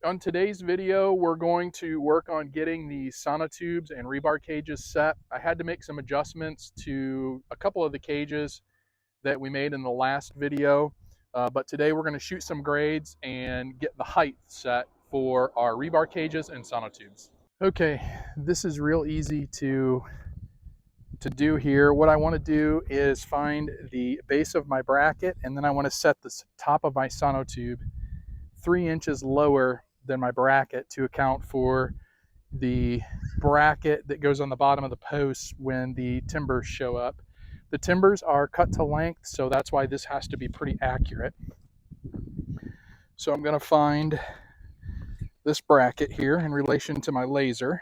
On today's video, we're going to work on getting the sonotubes and rebar cages set. I had to make some adjustments to a couple of the cages that we made in the last video, but today we're going to shoot some grades and get the height set for our rebar cages and sonotubes. Okay, this is real easy to do here. What I want to do is find the base of my bracket, and then I want to set the top of my sonotube 3 inches lower than my bracket to account for the bracket that goes on the bottom of the posts when the timbers show up. The timbers are cut to length, so that's why this has to be pretty accurate. So I'm going to find this bracket here in relation to my laser.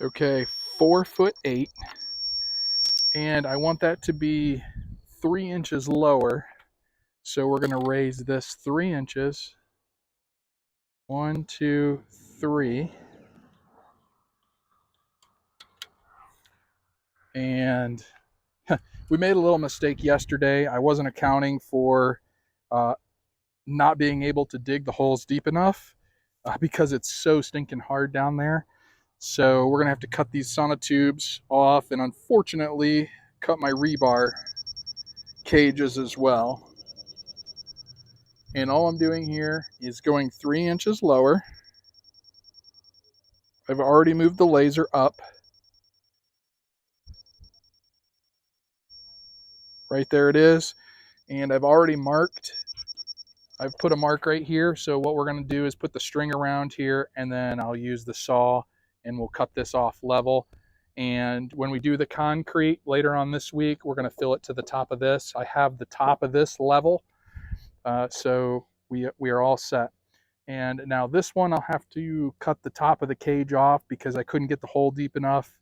Okay, 4'8", and I want that to be 3 inches lower. So we're going to raise this 3 inches. 1, 2, 3. And we made a little mistake yesterday. I wasn't accounting for not being able to dig the holes deep enough because it's so stinking hard down there. So we're going to have to cut these sonotubes off and unfortunately cut my rebar cages as well. And all I'm doing here is going 3 inches lower. I've already moved the laser up. Right there it is. And I've already marked. I've put a mark right here. So what we're going to do is put the string around here, and then I'll use the saw and we'll cut this off level. And when we do the concrete later on this week, we're going to fill it to the top of this. I have the top of this level. So we are all set. And now this one, I'll have to cut the top of the cage off because I couldn't get the hole deep enough,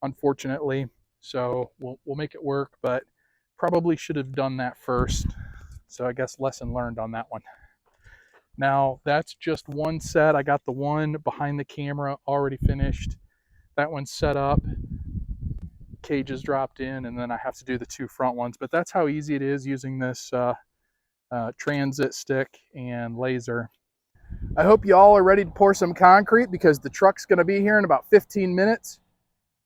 unfortunately. So we'll make it work, but probably should have done that first. So I guess lesson learned on that one. Now that's just one set. I got the one behind the camera already finished. That one's set up. Cages dropped in, and then I have to do the two front ones. But that's how easy it is using this transit stick and laser. I hope you all are ready to pour some concrete because the truck's going to be here in about 15 minutes.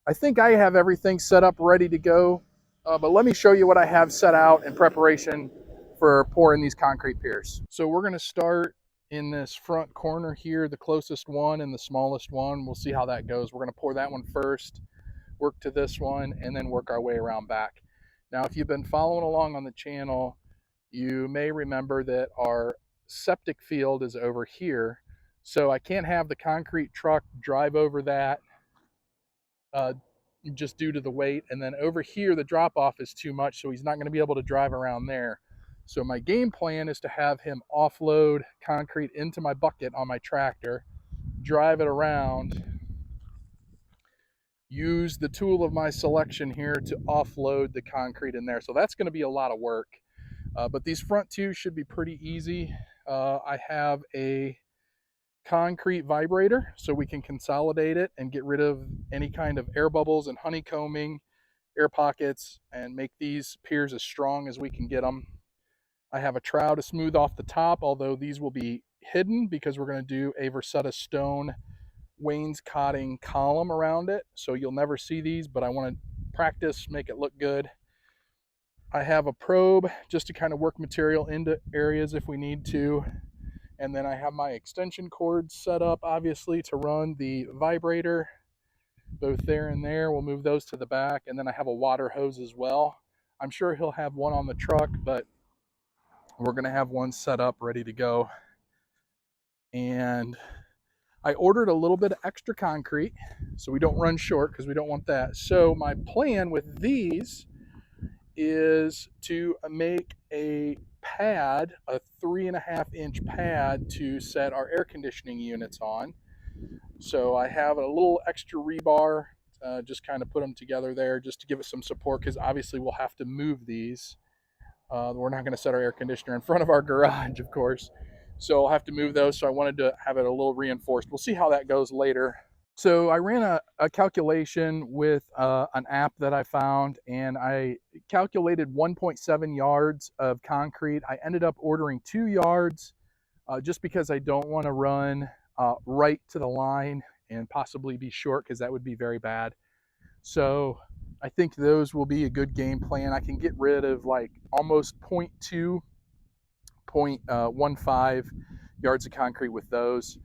I think I have everything set up ready to go, but let me show you what I have set out in preparation for pouring these concrete piers. So we're going to start in this front corner here, the closest one and the smallest one. We'll see how that goes. We're going to pour that one first, work to this one, and then work our way around back. Now, if you've been following along on the channel, you may remember that our septic field is over here. So I can't have the concrete truck drive over that just due to the weight. And then over here, the drop off is too much, so he's not going to be able to drive around there. So my game plan is to have him offload concrete into my bucket on my tractor, drive it around, use the tool of my selection here to offload the concrete in there. So that's going to be a lot of work. But these front two should be pretty easy. I have a concrete vibrator so we can consolidate it and get rid of any kind of air bubbles and honeycombing, air pockets, and make these piers as strong as we can get them. I have a trowel to smooth off the top, although these will be hidden because we're going to do a Versetta stone wainscoting column around it. So you'll never see these, but I want to practice, make it look good. I have a probe just to kind of work material into areas if we need to. And then I have my extension cords set up, obviously, to run the vibrator, both there and there. We'll move those to the back. And then I have a water hose as well. I'm sure he'll have one on the truck, but we're going to have one set up ready to go. And I ordered a little bit of extra concrete so we don't run short because we don't want that. So my plan with these is to make a pad, a 3.5-inch pad to set our air conditioning units on. So I have a little extra rebar, just kind of put them together there just to give it some support because obviously we'll have to move these. We're not going to set our air conditioner in front of our garage, of course. So I'll have to move those. So I wanted to have it a little reinforced. We'll see how that goes later. So I ran a calculation with an app that I found, and I calculated 1.7 yards of concrete. I ended up ordering 2 yards just because I don't want to run right to the line and possibly be short, because that would be very bad. So I think those will be a good game plan. I can get rid of like almost 0.2, 0.15 yards of concrete with those.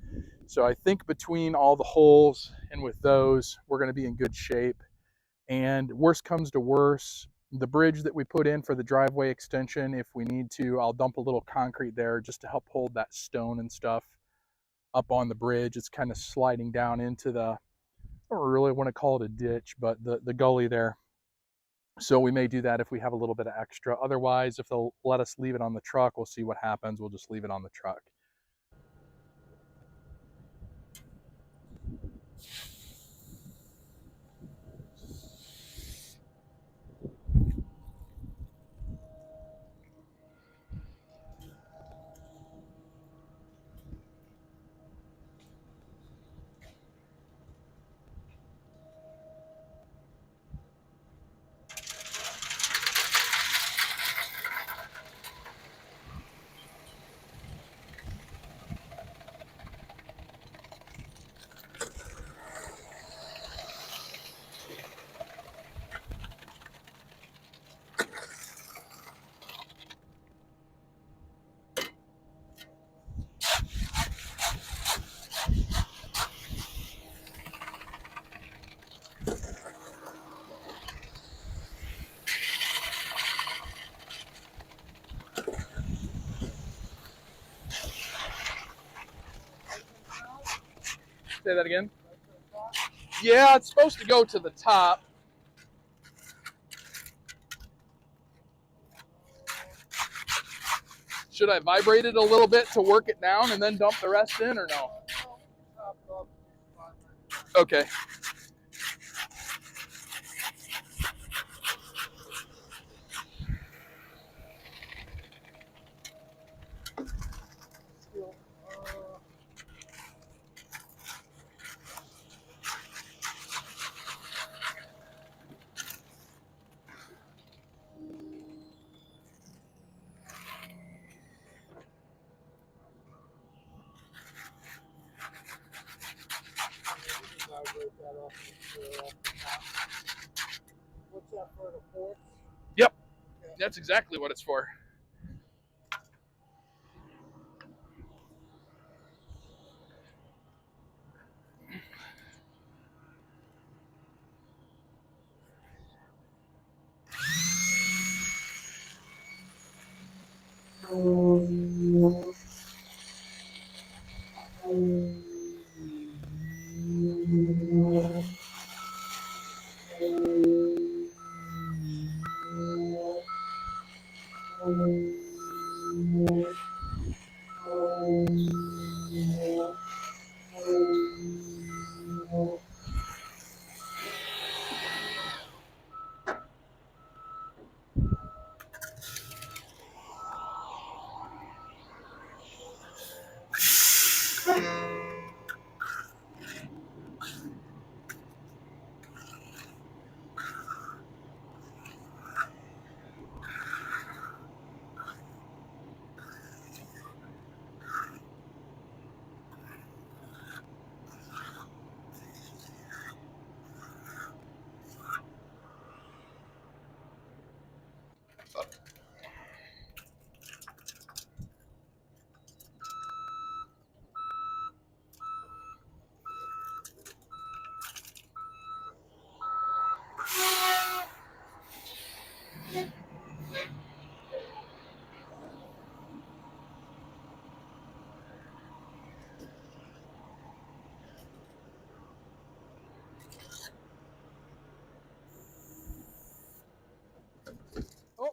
So I think between all the holes and with those, we're going to be in good shape. And worst comes to worst, the bridge that we put in for the driveway extension, if we need to, I'll dump a little concrete there just to help hold that stone and stuff up on the bridge. It's kind of sliding down into the, I don't really want to call it a ditch, but the gully there. So we may do that if we have a little bit of extra. Otherwise, if they'll let us leave it on the truck, we'll see what happens. We'll just leave it on the truck. Say that again? Yeah, it's supposed to go to the top. Should I vibrate it a little bit to work it down and then dump the rest in, or no? Okay. What's that for, the porch? Yep, that's exactly what it's for. Oh,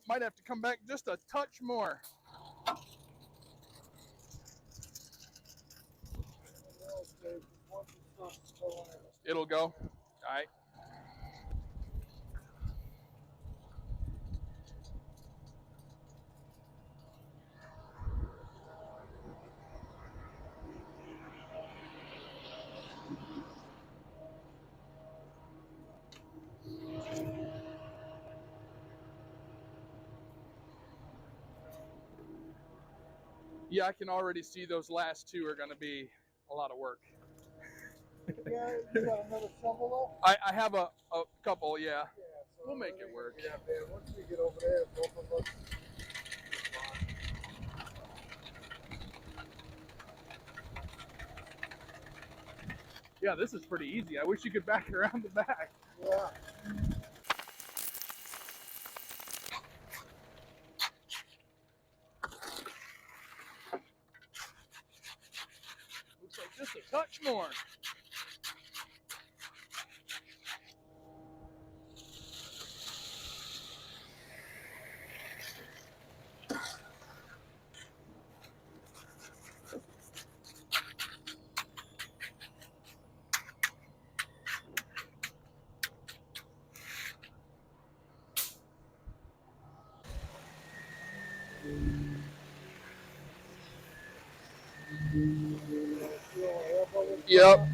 might have to come back just a touch more. It'll go. All right. Yeah, I can already see those last two are going to be a lot of work. Yeah, you got another shovel up? I have a couple, yeah. Yeah, so We'll make it work. Yeah, man, once we get over there, both of us. Yeah, this is pretty easy. I wish you could back around the back. Yeah. Looks like just a touch more. Yep.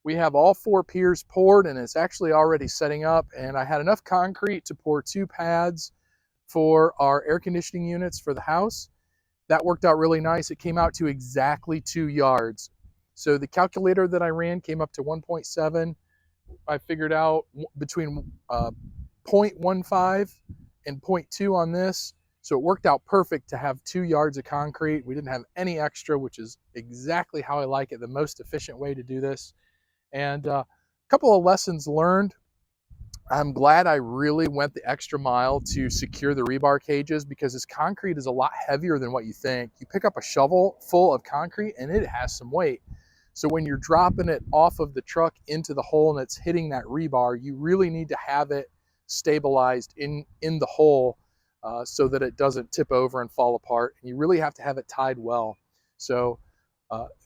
We have all 4 piers poured and it's actually already setting up, and I had enough concrete to pour 2 pads for our air conditioning units for the house. That worked out really nice. It came out to exactly 2 yards. So the calculator that I ran came up to 1.7. I figured out between 0.15 and 0.2 on this. So it worked out perfect to have 2 yards of concrete. We didn't have any extra, which is exactly how I like it, the most efficient way to do this. And a couple of lessons learned. I'm glad I really went the extra mile to secure the rebar cages, because this concrete is a lot heavier than what you think. You pick up a shovel full of concrete and it has some weight. So when you're dropping it off of the truck into the hole and it's hitting that rebar, you really need to have it stabilized in the hole so that it doesn't tip over and fall apart. And you really have to have it tied well. So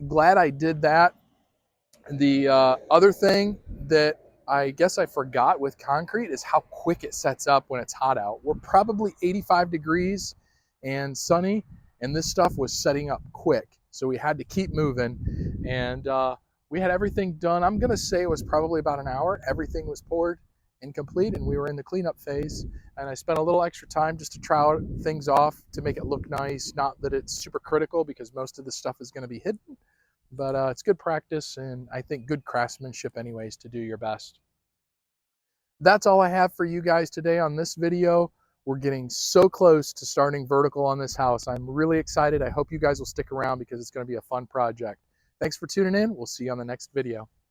glad I did that. The other thing that I guess I forgot with concrete is how quick it sets up when it's hot out. We're probably 85 degrees and sunny, and this stuff was setting up quick. So we had to keep moving, and we had everything done. I'm gonna say it was probably about an hour. Everything was poured and complete, and we were in the cleanup phase. And I spent a little extra time just to trowel things off to make it look nice. Not that it's super critical because most of the stuff is gonna be hidden, but it's good practice, and I think good craftsmanship anyways to do your best. That's all I have for you guys today on this video. We're getting so close to starting vertical on this house. I'm really excited. I hope you guys will stick around because it's going to be a fun project. Thanks for tuning in. We'll see you on the next video.